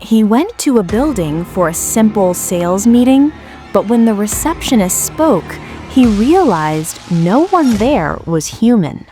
He went to a building for a simple sales meeting, but when the receptionist spoke, he realized no one there was human.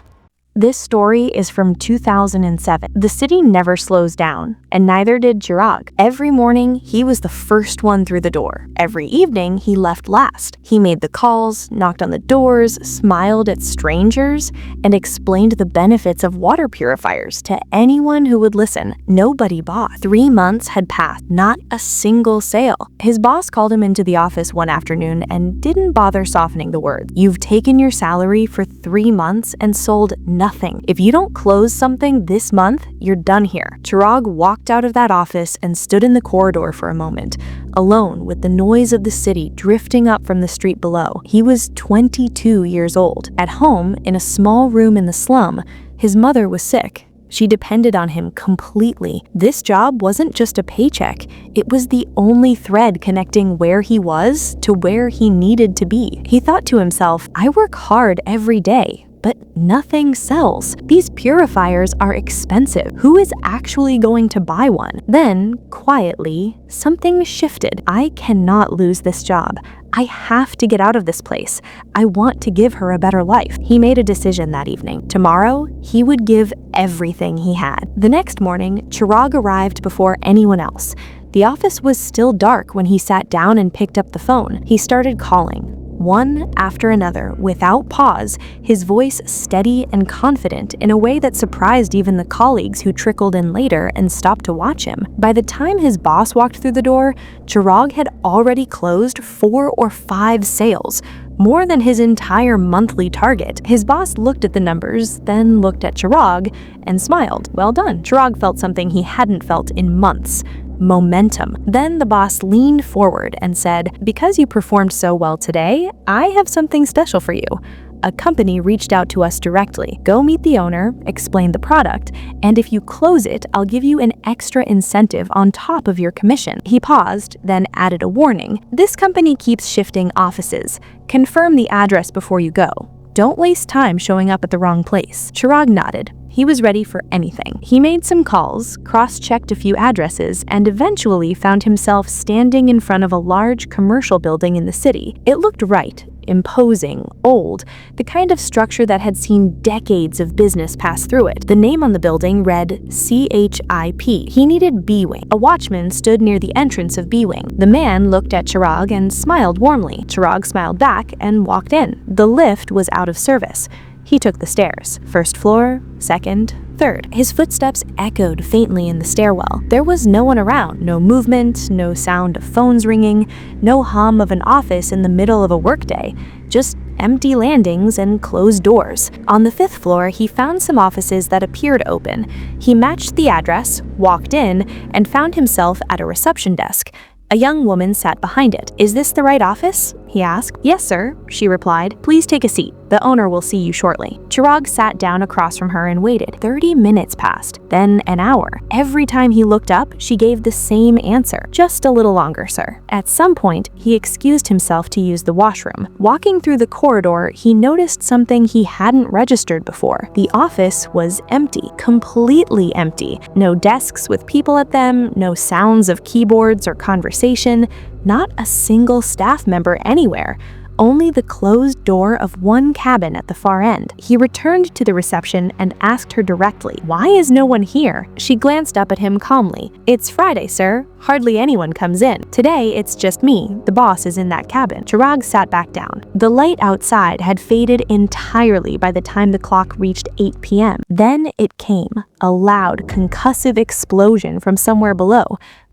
This story is from 2007. The city never slows down, and neither did Chirag. Every morning, he was the first one through the door. Every evening, he left last. He made the calls, knocked on the doors, smiled at strangers, and explained the benefits of water purifiers to anyone who would listen. Nobody bought. 3 months had passed, not a single sale. His boss called him into the office one afternoon and didn't bother softening the words. You've taken your salary for 3 months and sold nothing. If you don't close something this month, you're done here. Chirag walked out of that office and stood in the corridor for a moment, alone with the noise of the city drifting up from the street below. He was 22 years old. At home, in a small room in the slum, his mother was sick. She depended on him completely. This job wasn't just a paycheck. It was the only thread connecting where he was to where he needed to be. He thought to himself, I work hard every day, but nothing sells. These purifiers are expensive. Who is actually going to buy one? Then, quietly, something shifted. I cannot lose this job. I have to get out of this place. I want to give her a better life. He made a decision that evening. Tomorrow, he would give everything he had. The next morning, Chirag arrived before anyone else. The office was still dark when he sat down and picked up the phone. He started calling, one after another, without pause, his voice steady and confident in a way that surprised even the colleagues who trickled in later and stopped to watch him. By the time his boss walked through the door, Chirag had already closed 4 or 5 sales, more than his entire monthly target. His boss looked at the numbers, then looked at Chirag and smiled. Well done. Chirag felt something he hadn't felt in months. Momentum. Then the boss leaned forward and said, because you performed so well today, I have something special for you. A company reached out to us directly. Go meet the owner, explain the product, and if you close it, I'll give you an extra incentive on top of your commission. He paused, then added a warning. This company keeps shifting offices. Confirm the address before you go. Don't waste time showing up at the wrong place. Chirag nodded. He was ready for anything. He made some calls, cross-checked a few addresses, and eventually found himself standing in front of a large commercial building in the city. It looked right, imposing, old, the kind of structure that had seen decades of business pass through it. The name on the building read CHIP. He needed B Wing. A watchman stood near the entrance of B Wing. The man looked at Chirag and smiled warmly. Chirag smiled back and walked in. The lift was out of service. He took the stairs. First floor, second, third. His footsteps echoed faintly in the stairwell. There was no one around, no movement, no sound of phones ringing, no hum of an office in the middle of a workday, just empty landings and closed doors. On the 5th floor, he found some offices that appeared open. He matched the address, walked in, and found himself at a reception desk. A young woman sat behind it. Is this the right office? He asked. Yes, sir, she replied. Please take a seat. The owner will see you shortly. Chirag sat down across from her and waited. 30 minutes passed, then an hour. Every time he looked up, she gave the same answer. Just a little longer, sir. At some point, he excused himself to use the washroom. Walking through the corridor, he noticed something he hadn't registered before. The office was empty, completely empty. No desks with people at them, no sounds of keyboards or conversation, not a single staff member anywhere. Only the closed door of one cabin at the far end. He returned to the reception and asked her directly, "Why is no one here?" She glanced up at him calmly. "It's Friday, sir. Hardly anyone comes in. Today, it's just me. The boss is in that cabin." Chirag sat back down. The light outside had faded entirely by the time the clock reached 8 p.m. Then it came, a loud, concussive explosion from somewhere below.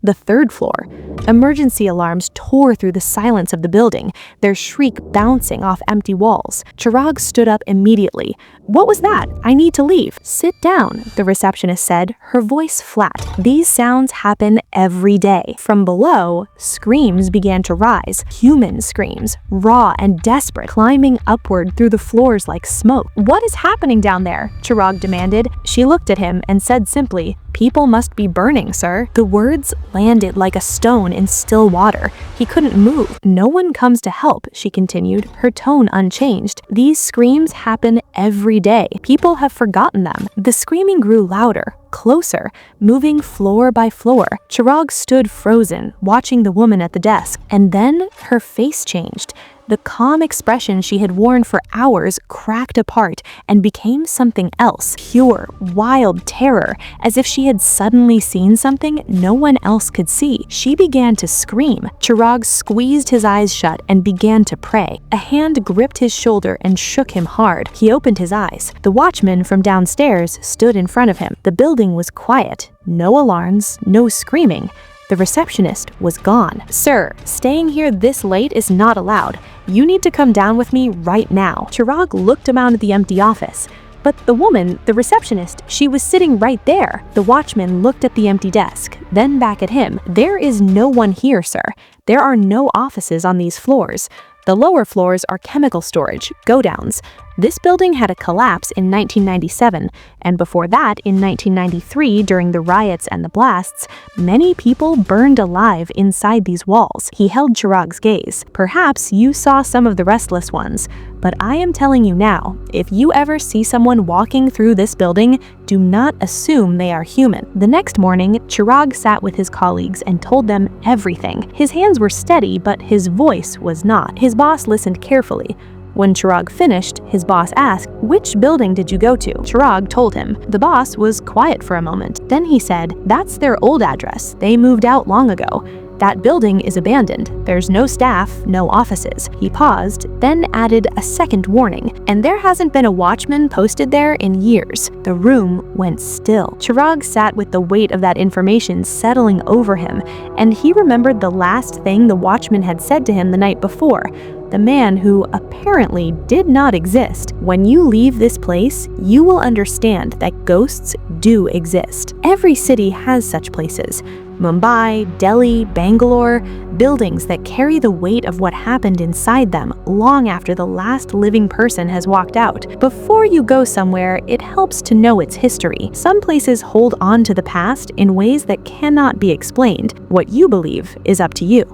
The 3rd floor. Emergency alarms tore through the silence of the building, their shriek bouncing off empty walls. Chirag stood up immediately. "What was that? I need to leave." "Sit down," the receptionist said, her voice flat. "These sounds happen every day." From below, screams began to rise. Human screams, raw and desperate, climbing upward through the floors like smoke. "What is happening down there?" Chirag demanded. She looked at him and said simply, "People must be burning, sir." The words landed like a stone in still water. He couldn't move. "No one comes to help," she continued, her tone unchanged. "These screams happen every day. People have forgotten them." The screaming grew louder, closer, moving floor by floor. Chirag stood frozen, watching the woman at the desk, and then her face changed. The calm expression she had worn for hours cracked apart and became something else, pure, wild terror, as if she had suddenly seen something no one else could see. She began to scream. Chirag squeezed his eyes shut and began to pray. A hand gripped his shoulder and shook him hard. He opened his eyes. The watchman from downstairs stood in front of him. The building was quiet. No alarms, no screaming. The receptionist was gone. "Sir, staying here this late is not allowed. You need to come down with me right now." Chirag looked around at the empty office. But the woman, the receptionist, she was sitting right there. The watchman looked at the empty desk, then back at him. "There is no one here, sir. There are no offices on these floors. The lower floors are chemical storage, go-downs. This building had a collapse in 1997, and before that, in 1993, during the riots and the blasts, many people burned alive inside these walls." He held Chirag's gaze. "Perhaps you saw some of the restless ones, but I am telling you now, if you ever see someone walking through this building, do not assume they are human." The next morning, Chirag sat with his colleagues and told them everything. His hands were steady, but his voice was not. His boss listened carefully. When Chirag finished, his boss asked, "Which building did you go to?" Chirag told him. The boss was quiet for a moment. Then he said, "That's their old address. They moved out long ago. That building is abandoned. There's no staff, no offices." He paused, then added a second warning, "And there hasn't been a watchman posted there in years." The room went still. Chirag sat with the weight of that information settling over him, and he remembered the last thing the watchman had said to him the night before. The man who apparently did not exist. "When you leave this place, you will understand that ghosts do exist." Every city has such places. Mumbai, Delhi, Bangalore, buildings that carry the weight of what happened inside them long after the last living person has walked out. Before you go somewhere, it helps to know its history. Some places hold on to the past in ways that cannot be explained. What you believe is up to you.